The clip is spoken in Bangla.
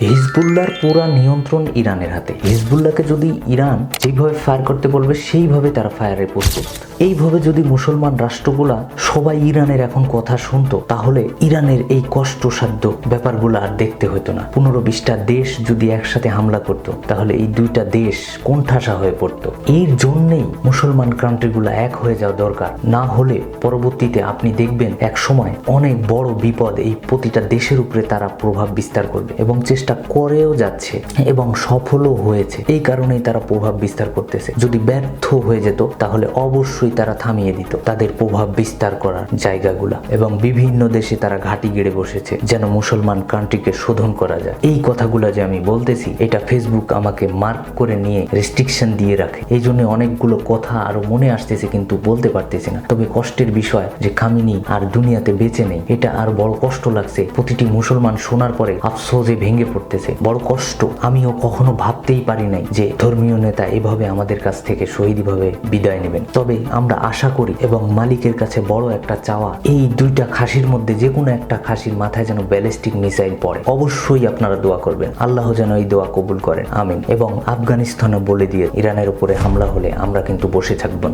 হিজবুল্লাহর পুরা নিয়ন্ত্রণ ইরানের হাতে। হিজবুল্লাহকে যদি ইরান যেভাবে ফায়ার করতে বলবে সেইভাবে তারা ফায়ারে প্রস্তুত। এইভাবে যদি মুসলমান রাষ্ট্রগুলা সবাই ইরানের এখন কথা শুনতো, তাহলে ইরানের এই কষ্টসাধ্য ব্যাপারগুলো আর দেখতে হতো না। 15-20টা দেশ যদি একসাথে হামলা করত, তাহলে এই দুইটা দেশ কোণঠাসা হয়ে পড়তো। এর জন্যেই মুসলমান কান্ট্রিগুলো এক হয়ে যাওয়া দরকার। না হলে পরবর্তীতে আপনি দেখবেন এক সময় অনেক বড় বিপদ এই প্রতিটা দেশের উপরে তারা প্রভাব বিস্তার করবে, এবং চেষ্টা করেও যাচ্ছে এবং সফলও হয়েছে। এই কারণেই তারা প্রভাব বিস্তার করতেছে। যদি ব্যর্থ হয়ে যেত, তাহলে অবশ্যই তারা থামিয়ে দিত তাদের প্রভাব বিস্তার করার জায়গাগুলা, এবং বিভিন্ন দেশে তারা ঘাঁটি গেড়ে বসেছে যেন মুসলমান কান্ট্রিকে শোধন করা যায়। এই কথাগুলো যে আমি বলতেছি, এটা ফেসবুক আমাকে মার্ক করে নিয়ে রেস্ট্রিকশন দিয়ে রাখে। এই জন্য অনেকগুলো কথা আরো মনে আসতেছে, কিন্তু বলতে পারতেছি না। তবে কষ্টের বিষয় যে খামেনি আর দুনিয়াতে বেঁচে নেই, এটা আর বড় কষ্ট লাগছে। প্রতিটি মুসলমান শোনার পরে আফসোসে ভেঙে পড়তেছে। বড় কষ্ট। আমিও কখনো ভাবতেই পারি নাই যে ধর্মীয় নেতা এভাবে আমাদের কাছ থেকে শহীদভাবে বিদায় নেবেন। তবে আমরা আশা করি এবং মালিকের কাছে বড় একটা চাওয়া, এই দুইটা খাসির মধ্যে যে কোনো একটা খাসির মাথায় যেন ব্যালিস্টিক মিসাইল পড়ে। অবশ্যই আপনারা দোয়া করবেন, আল্লাহ যেন এই দোয়া কবুল করেন, আমিন। এবং আফগানিস্তানে বলে দিয়ে, ইরানের উপরে হামলা হলে আমরা কিন্তু বসে থাকবো না।